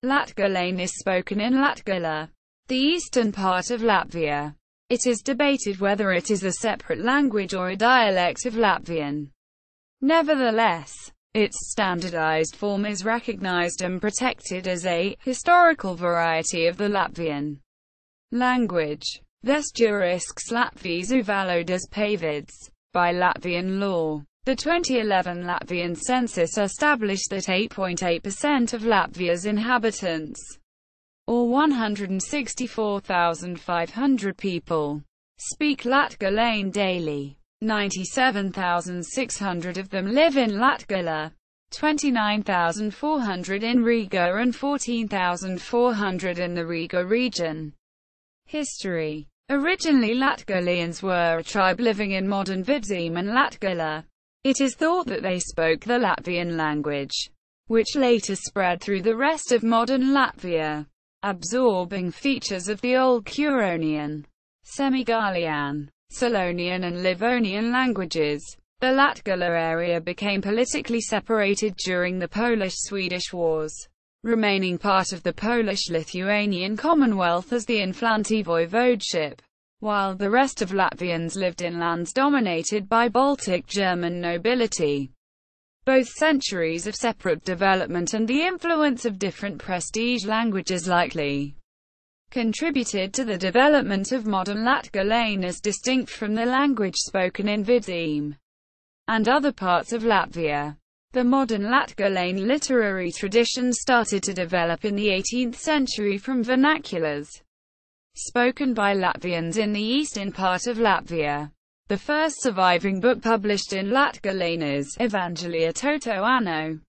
Latgalian is spoken in Latgale, the eastern part of Latvia. It is debated whether it is a separate language or a dialect of Latvian. Nevertheless, its standardized form is recognized and protected as a historical variety of the Latvian language. Vēsturisks latviešu valodas paveids. By Latvian law, the 2011 Latvian census established that 8.8% of Latvia's inhabitants, or 164,500 people, speak Latgalian daily. 97,600 of them live in Latgale, 29,400 in Riga and 14,400 in the Riga region. History. Originally Latgalians were a tribe living in modern Vidzeme and Latgale. It is thought that they spoke the Latvian language, which later spread through the rest of modern Latvia, absorbing features of the Old Curonian, Semigalian, Salonian and Livonian languages. The Latgale area became politically separated during the Polish-Swedish Wars, remaining part of the Polish-Lithuanian Commonwealth as the Inflanty Voivodeship, while the rest of Latvians lived in lands dominated by Baltic German nobility. Both centuries of separate development and the influence of different prestige languages likely contributed to the development of modern Latgalian as distinct from the language spoken in Vidzeme and other parts of Latvia. The modern Latgalian literary tradition started to develop in the 18th century from vernaculars spoken by Latvians in the eastern part of Latvia. The first surviving book published in Latgalian is Evangelia toto anno,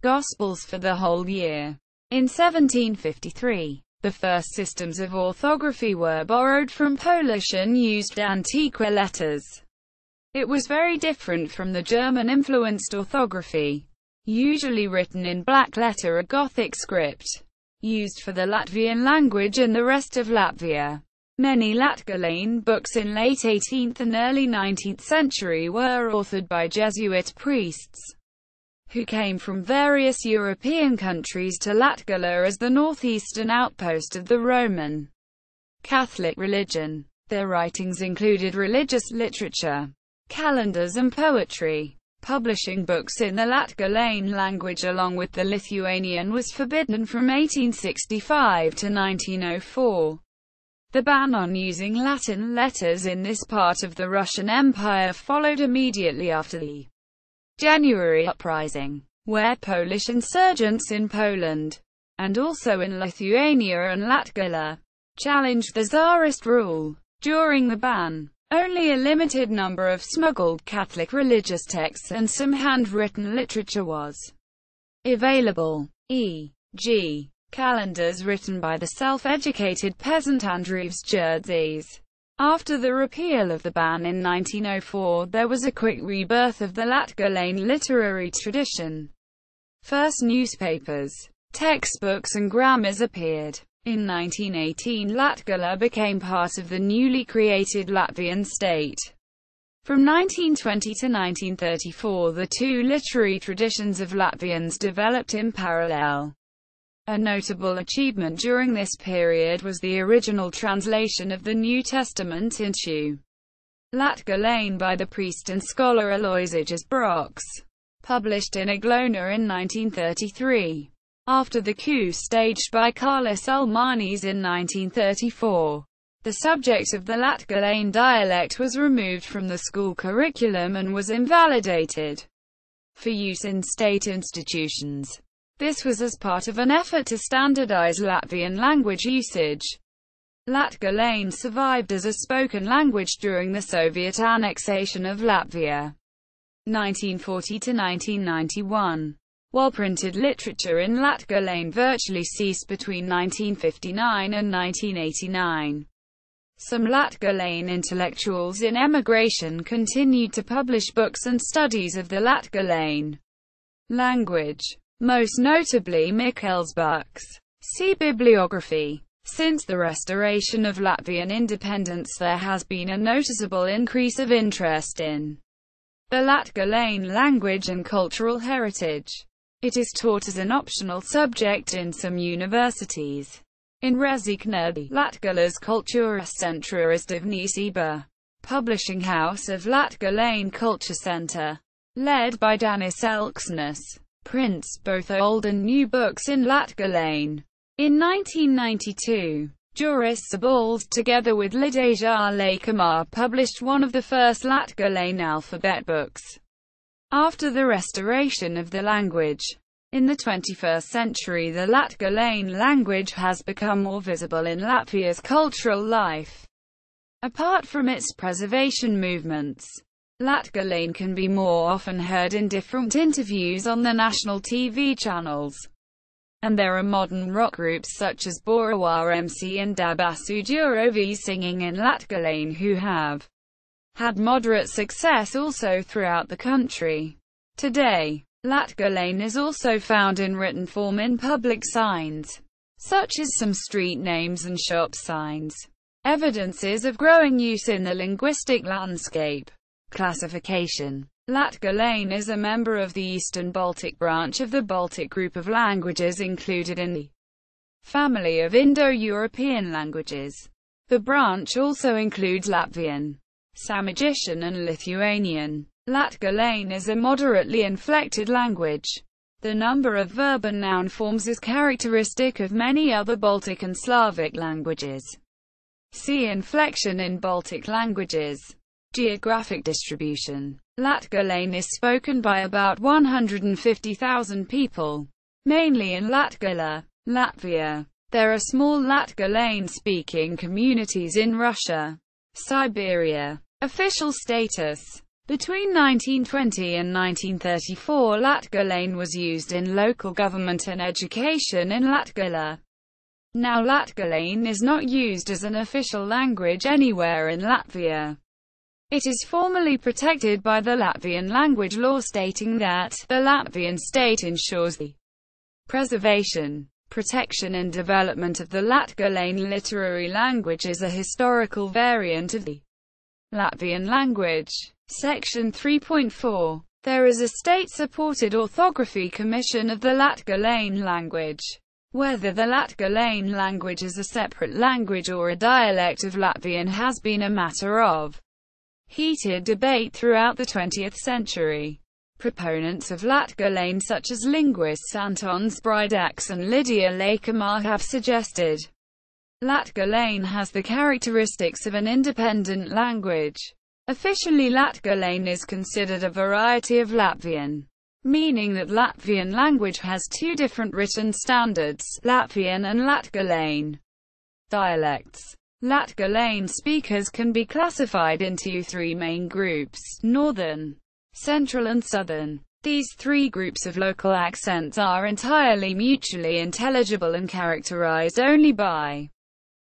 Gospels for the whole year, in 1753. The first systems of orthography were borrowed from Polish and used antique letters. It was very different from the German-influenced orthography, usually written in black letter, a Gothic script, used for the Latvian language in the rest of Latvia. Many Latgalian books in late 18th and early 19th century were authored by Jesuit priests, who came from various European countries to Latgale as the northeastern outpost of the Roman Catholic religion. Their writings included religious literature, calendars and poetry. Publishing books in the Latgalian language along with the Lithuanian was forbidden from 1865 to 1904. The ban on using Latin letters in this part of the Russian Empire followed immediately after the January Uprising, where Polish insurgents in Poland, and also in Lithuania and Latgale, challenged the Tsarist rule. During the ban, only a limited number of smuggled Catholic religious texts and some handwritten literature was available, e.g. calendars written by the self-educated peasant Andrievs Jerdzis. After the repeal of the ban in 1904, there was a quick rebirth of the Latgalian literary tradition. First newspapers, textbooks and grammars appeared. In 1918, Latgale became part of the newly created Latvian state. From 1920 to 1934, the two literary traditions of Latvians developed in parallel. A notable achievement during this period was the original translation of the New Testament into Latgalian by the priest and scholar Aloysius Broks, published in Aglona in 1933. After the coup staged by Kārlis Ulmanis in 1934, the subject of the Latgalian dialect was removed from the school curriculum and was invalidated for use in state institutions. This was as part of an effort to standardize Latvian language usage. Latgalian survived as a spoken language during the Soviet annexation of Latvia, 1940 to 1991. While printed literature in Latgalian virtually ceased between 1959 and 1989. Some Latgalian intellectuals in emigration continued to publish books and studies of the Latgalian language, most notably Mikls Buks. See bibliography. Since the restoration of Latvian independence, there has been a noticeable increase of interest in the Latgalian language and cultural heritage. It is taught as an optional subject in some universities. In Rezikne, the Latgales Kultūras centra is Divnīsība, publishing house of Latgalian Culture Center, led by Danis Elksnis, prints both old and new books in Latgalian. In 1992, Juris Sabols, together with Lidēja Laikamā, published one of the first Latgalian alphabet books after the restoration of the language. In the 21st century, the Latgalian language has become more visible in Latvia's cultural life. Apart from its preservation movements, Latgalian can be more often heard in different interviews on the national TV channels. And there are modern rock groups such as Borawar MC and Dabasu Durovi singing in Latgalian who have had moderate success also throughout the country. Today, Latgalian is also found in written form in public signs, such as some street names and shop signs. Evidences of growing use in the linguistic landscape. Classification. Latgalian is a member of the Eastern Baltic branch of the Baltic group of languages included in the family of Indo-European languages. The branch also includes Latvian, Samogitian and Lithuanian. Latgalian is a moderately inflected language. The number of verb and noun forms is characteristic of many other Baltic and Slavic languages. See inflection in Baltic languages. Geographic distribution. Latgalian is spoken by about 150,000 people, mainly in Latgale, Latvia. There are small Latgalian-speaking communities in Russia, Siberia. Official status. Between 1920 and 1934, Latgalian was used in local government and education in Latgale. Now Latgalian is not used as an official language anywhere in Latvia. It is formally protected by the Latvian language law stating that the Latvian state ensures the preservation, protection and development of the Latgalian literary language as a historical variant of the Latvian language. Section 3.4. There is a state-supported orthography commission of the Latgalian language. Whether the Latgalian language is a separate language or a dialect of Latvian has been a matter of heated debate throughout the 20th century. Proponents of Latgalian such as linguists Anton Spriedaks and Lidēja Laikamā have suggested Latgalian has the characteristics of an independent language. Officially, Latgalian is considered a variety of Latvian, meaning that Latvian language has two different written standards, Latvian and Latgalian. Dialects. Latgalian speakers can be classified into three main groups: Northern, Central and Southern. These three groups of local accents are entirely mutually intelligible and characterized only by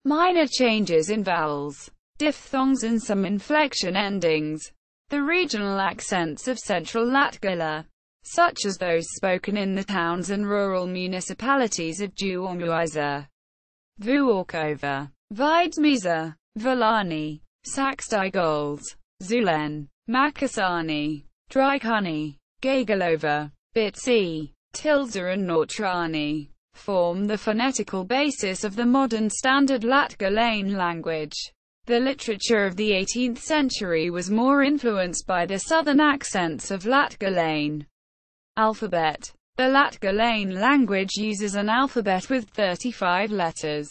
minor changes in vowels, diphthongs and some inflection endings. The regional accents of Central Latgale, such as those spoken in the towns and rural municipalities of Jūrmāla, Vuorkova, Vidmīza, Valāni, Sakstaigols, Zulen, Makasāni, Draikani, Gaigalova, Bitsi, Tilza and Nautrani, form the phonetical basis of the modern standard Latgalian language. The literature of the 18th century was more influenced by the southern accents of Latgalian alphabet. The Latgalian language uses an alphabet with 35 letters.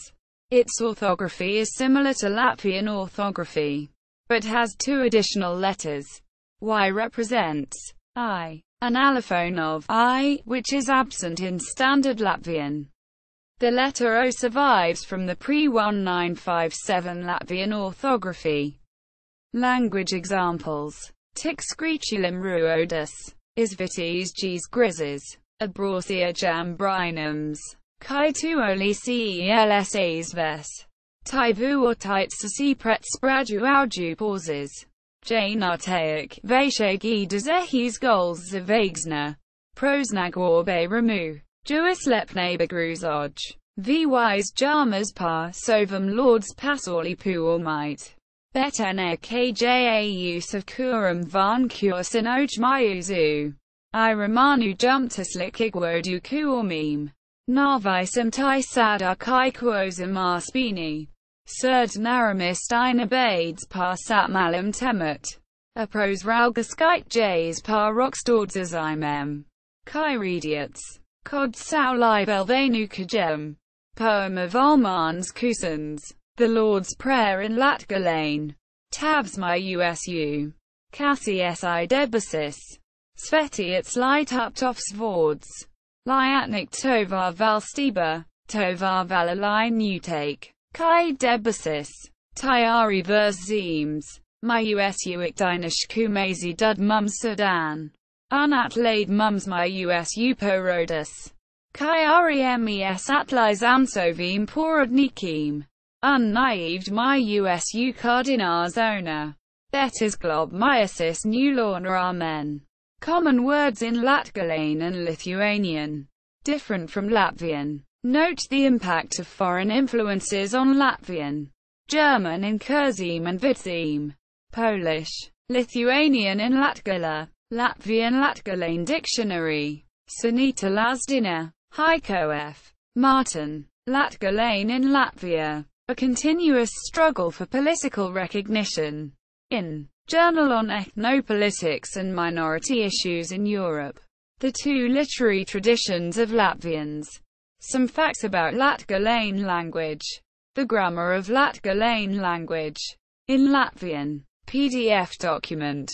Its orthography is similar to Latvian orthography, but has two additional letters. Y represents I, an allophone of I, which is absent in standard Latvian. The letter O survives from the pre-1957 Latvian orthography. Language examples. Tik screechulim ruodas, izvities g's grizzes, abrausia jambrinums, kai tuoli celsa's ves, taivu or tight pret spradu auju pauses, janartaic, vaishagi dezehis goals zavagsna, prosnagorbe remu. Jewis lepneba gruzoj. Vys jamas par sovum lords passorli puormite. Betene kja use of kurum van kursin oj myuzu. Iramanu jumtus likigwodu kuormeme. Narvisam tai sadar kai quosam arspini. Surd naramis inhabitants par sat malam temut. Apros raugaskite jays par rockstordzaimem. Kairidiats. Cod sao libel venu kajem. Poem of Almans Kusans. The Lord's Prayer in Latgalian. Tabs my usu. Cassi si debasis. Sveti its light up tofsvords. Liatnik tovar valstiba. Tovar valalai nutake. Kai debasis. Tyari vers zeems. My usu ikdinish kumazi dud mums sudan. Unat laid mums my usu porodus. Kai remes atlis amsovim porodnikim. Unnaived my usu cardinars owner. Betis glob myasis new lawner amen. Common words in Latgalian and Lithuanian. Different from Latvian. Note the impact of foreign influences on Latvian. German in Kurzem and Vidzeme. Polish. Lithuanian in Latgale. Latvian Latgalian Dictionary. Sanita Lazdina. Heiko F. Martin. Latgalian in Latvia. A continuous struggle for political recognition. In Journal on Ethnopolitics and Minority Issues in Europe. The two literary traditions of Latvians. Some facts about Latgalian language. The grammar of Latgalian language. In Latvian. PDF document.